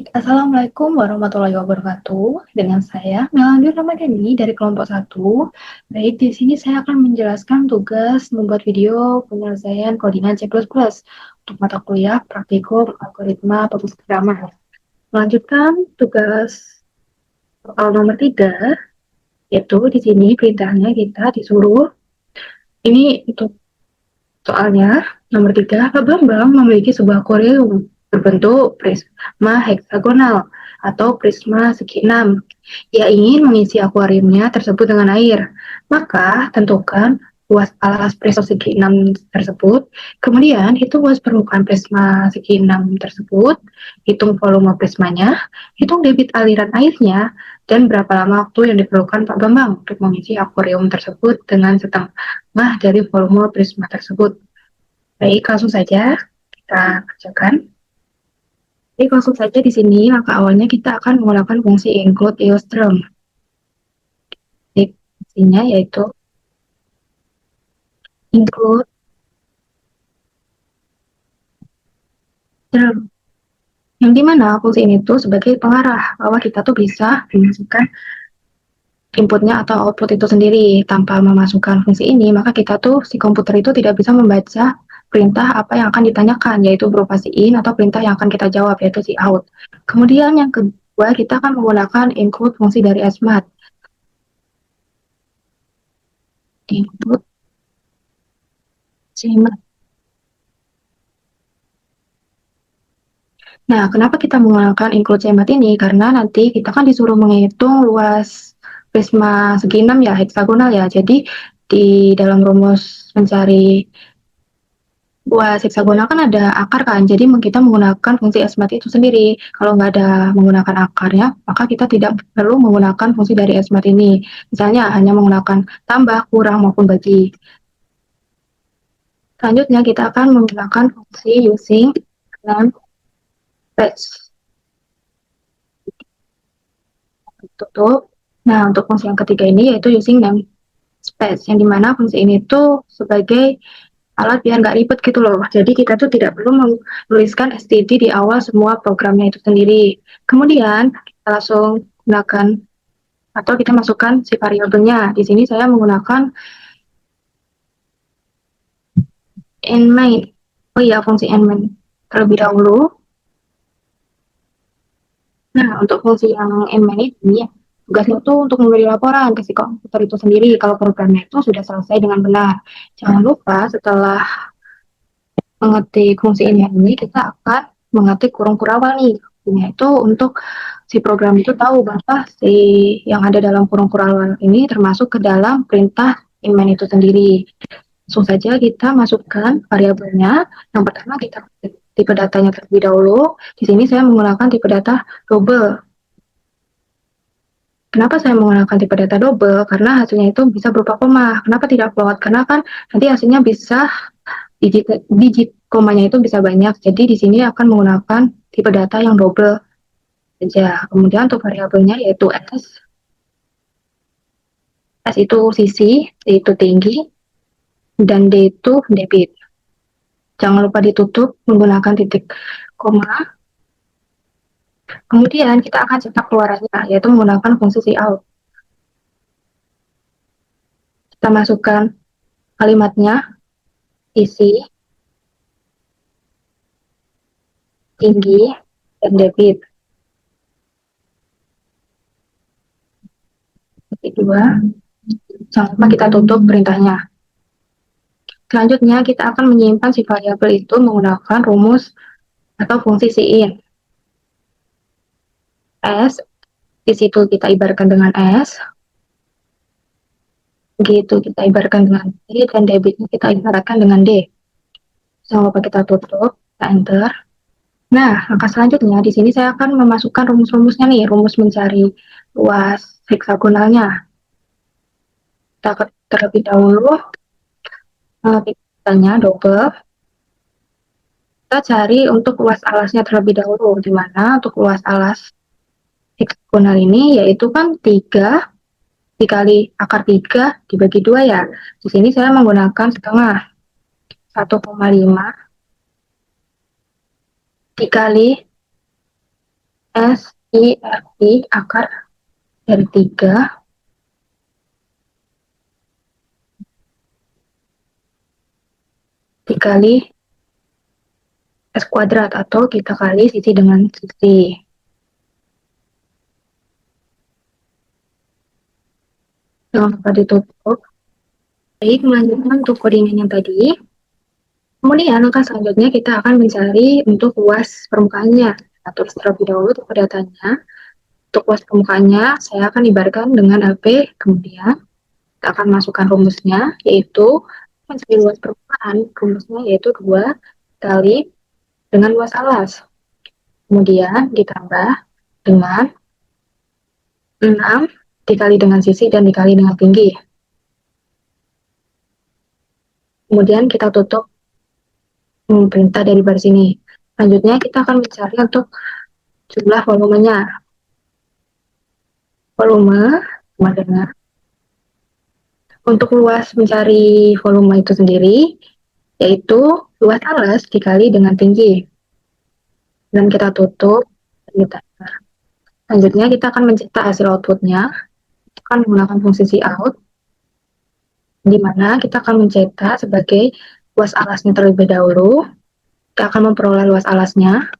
Assalamualaikum warahmatullahi wabarakatuh. Dengan saya Melanjut Ramadhani dari kelompok satu. Baik, di sini saya akan menjelaskan tugas membuat video penyelesaian koordinat C++ untuk mata kuliah praktikum algoritma pemrograman. Melanjutkan tugas soal nomor 3, yaitu di sini perintahnya kita disuruh ini untuk soalnya nomor 3, Pak Bambang memiliki sebuah akuarium berbentuk prisma heksagonal atau prisma segi 6. Ia ingin mengisi akuariumnya tersebut dengan air. Maka tentukan luas alas prisma segi 6 tersebut. Kemudian hitung luas permukaan prisma segi 6 tersebut. Hitung volume prismanya. Hitung debit aliran airnya. Dan berapa lama waktu yang diperlukan Pak Bambang untuk mengisi akuarium tersebut dengan setengah dari volume prisma tersebut. Baik, langsung saja kita kerjakan. Jadi langsung saja di sini, langkah awalnya kita akan menggunakan fungsi include iostream. Jadi fungsinya yaitu include stream. Yang dimana fungsi ini tuh sebagai pengarah bahwa kita tuh bisa memasukkan inputnya atau output itu sendiri. Tanpa memasukkan fungsi ini, maka kita tuh si komputer itu tidak bisa membaca perintah apa yang akan ditanyakan, yaitu berupa si in atau perintah yang akan kita jawab, yaitu si out. Kemudian yang kedua, kita akan menggunakan include fungsi dari SMAT. Include SMAT. Nah, kenapa kita menggunakan include CMAT ini? Karena nanti kita kan disuruh menghitung luas prisma segi 6 ya, heksagonal ya. Jadi di dalam rumus mencari luas heksagonal kan ada akar kan. Jadi kita menggunakan fungsi SMAT itu sendiri. Kalau nggak ada menggunakan akarnya, maka kita tidak perlu menggunakan fungsi dari SMAT ini. Misalnya hanya menggunakan tambah, kurang, maupun bagi. Selanjutnya kita akan menggunakan fungsi using dan batch. Tutup. Nah, untuk fungsi yang ketiga ini yaitu using namespace, yang dimana fungsi ini tuh sebagai alat biar nggak ribet gitu loh. Jadi kita tuh tidak perlu menuliskan std di awal semua programnya itu sendiri. Kemudian kita langsung gunakan atau kita masukkan si variabelnya. Di sini saya menggunakan endMain. Oh iya, fungsi endMain terlebih dahulu. Nah, untuk fungsi yang endMain ini, tugasnya itu untuk memberi laporan ke si komputer itu sendiri kalau programnya itu sudah selesai dengan benar. Jangan lupa setelah mengetik fungsi ini kita akan mengetik kurung kurawal nih. Ini itu untuk si program itu tahu bahwa si yang ada dalam kurung kurawal ini termasuk ke dalam perintah inmain itu sendiri. Langsung saja kita masukkan variabelnya. Yang pertama kita tipe datanya terlebih dahulu. Di sini saya menggunakan tipe data double. Kenapa saya menggunakan tipe data double? Karena hasilnya itu bisa berupa koma. Kenapa tidak float? Karena kan nanti hasilnya bisa digit komanya itu bisa banyak. Jadi di sini akan menggunakan tipe data yang double saja. Kemudian untuk variabelnya yaitu S. S itu sisi, D itu tinggi, dan D itu debit. Jangan lupa ditutup menggunakan titik koma. Kemudian kita akan cetak keluarannya, yaitu menggunakan fungsi cout. Kita masukkan kalimatnya, isi, tinggi, dan debit. Titik 2. Jangan lupa kita tutup perintahnya. Selanjutnya kita akan menyimpan si variabel itu menggunakan rumus atau fungsi cin. S, di situ kita ibaratkan dengan S, gitu kita ibaratkan dengan D, dan debitnya kita ibaratkan dengan D. Jangan lupa kita tutup, kita enter. Nah, langkah selanjutnya di sini saya akan memasukkan rumus-rumusnya nih, rumus mencari luas heksagonalnya. Kita terlebih dahulu kita double. Kita cari untuk luas alasnya terlebih dahulu, di mana untuk luas alas heksagonal ini yaitu kan 3 dikali akar 3 dibagi 2 ya. Di sini saya menggunakan setengah, 1,5 dikali SIRI akar dari 3 dikali S kuadrat, atau kita kali sisi dengan sisi. Jangan lupa ditutup. Baik, melanjutkan untuk codingan yang tadi. Kemudian langkah selanjutnya kita akan mencari untuk luas permukaannya. Atur terlebih dahulu untuk datanya. Untuk luas permukaannya, saya akan ibaratkan dengan LP. Kemudian kita akan masukkan rumusnya, yaitu mencari luas permukaan. Rumusnya yaitu 2 kali dengan luas alas. Kemudian ditambah dengan 6 dikali dengan sisi dan dikali dengan tinggi. Kemudian kita tutup perintah dari baris ini. Selanjutnya kita akan mencari untuk jumlah volumenya. Volume sama dengan untuk luas mencari volume itu sendiri, yaitu luas alas dikali dengan tinggi. Dan kita tutup. Kita. Selanjutnya kita akan mencetak hasil outputnya. Kita akan menggunakan fungsi cout, di mana kita akan mencetak sebagai luas alasnya terlebih dahulu. Kita akan memperoleh luas alasnya.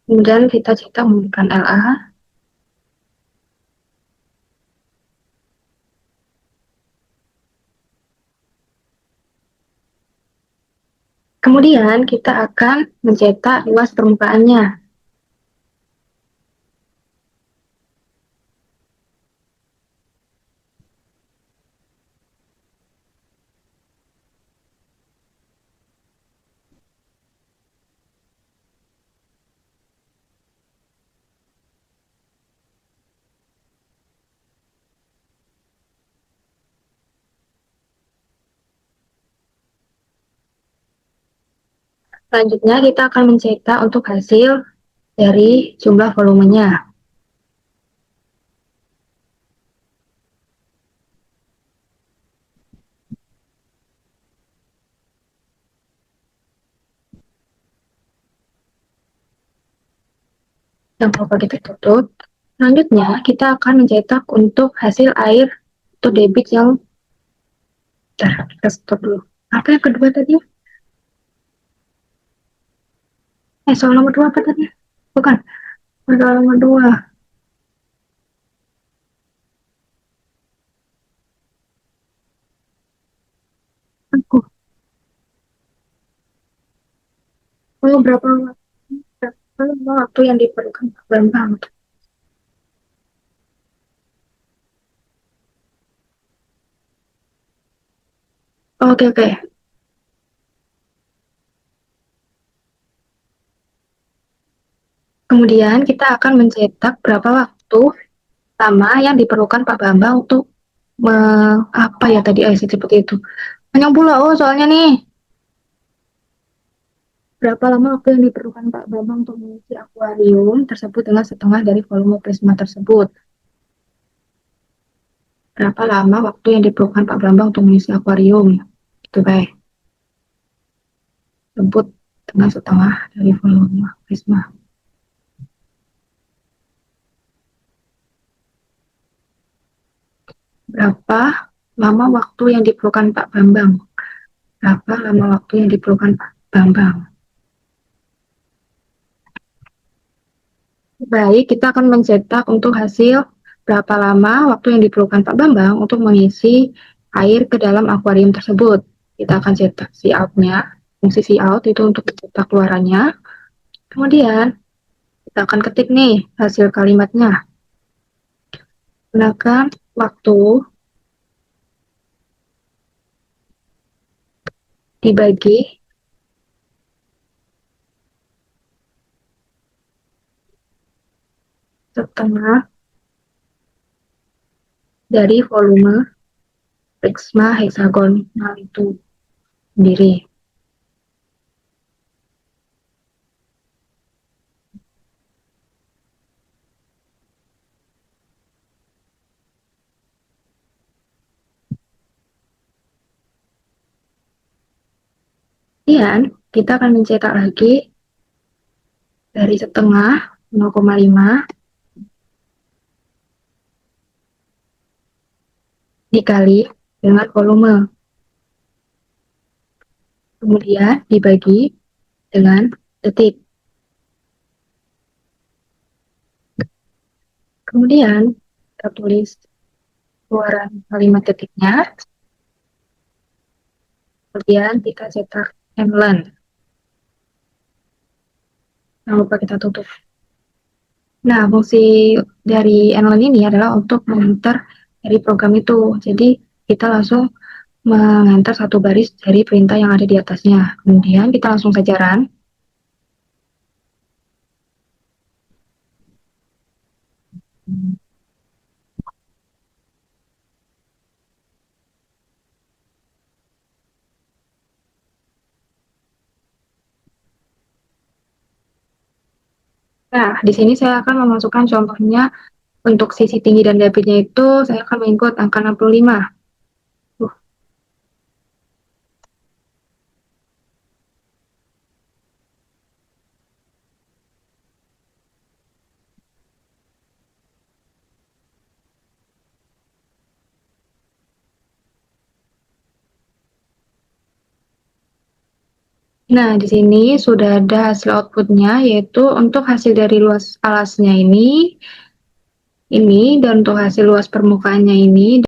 Kemudian kita cetak menggunakan LA. Kemudian kita akan mencetak luas permukaannya. Selanjutnya kita akan mencetak untuk hasil dari jumlah volumenya. Yang lupa kita tutup. Selanjutnya kita akan mencetak untuk hasil air atau debit yang kita stop dulu. Apa yang kedua tadi? Soal nomor 2 apa tadi? Bukan. Soal nomor 2. Aku. Oh, berapa waktu yang diperlukan Pak Bambang? Oke, oke. Kemudian kita akan mencetak berapa waktu lama yang diperlukan Pak Bambang untuk apa ya tadi seperti itu. Panjang pula soalnya nih. Berapa lama waktu yang diperlukan Pak Bambang untuk mengisi akuarium tersebut dengan setengah dari volume prisma tersebut? Berapa lama waktu yang diperlukan Pak Bambang untuk mengisi akuarium? Itu baik. Sebut dengan setengah dari volume prisma. Berapa lama waktu yang diperlukan Pak Bambang? Berapa lama waktu yang diperlukan Pak Bambang? Baik, kita akan mencetak untuk hasil berapa lama waktu yang diperlukan Pak Bambang untuk mengisi air ke dalam akuarium tersebut. Kita akan cetak si out-nya, fungsi si out itu untuk cetak keluarannya. Kemudian kita akan ketik nih hasil kalimatnya. Gunakan waktu dibagi setengah dari volume prisma heksagonal itu sendiri. Kemudian kita akan mencetak lagi dari setengah 0,5 dikali dengan volume. Kemudian dibagi dengan detik. Kemudian kita tulis keluaran kalimat detiknya. Kemudian kita cetak mlen. Jangan lupa kita tutup. Nah, fungsi dari mlen ini adalah untuk mengenter dari program itu. Jadi kita langsung mengenter satu baris dari perintah yang ada di atasnya. Kemudian kita langsung saja run. Nah, di sini saya akan memasukkan contohnya untuk sisi tinggi dan dapetnya itu saya akan mengikut angka 65. Nah, di sini sudah ada hasil outputnya, yaitu untuk hasil dari luas alasnya ini, dan untuk hasil luas permukaannya ini,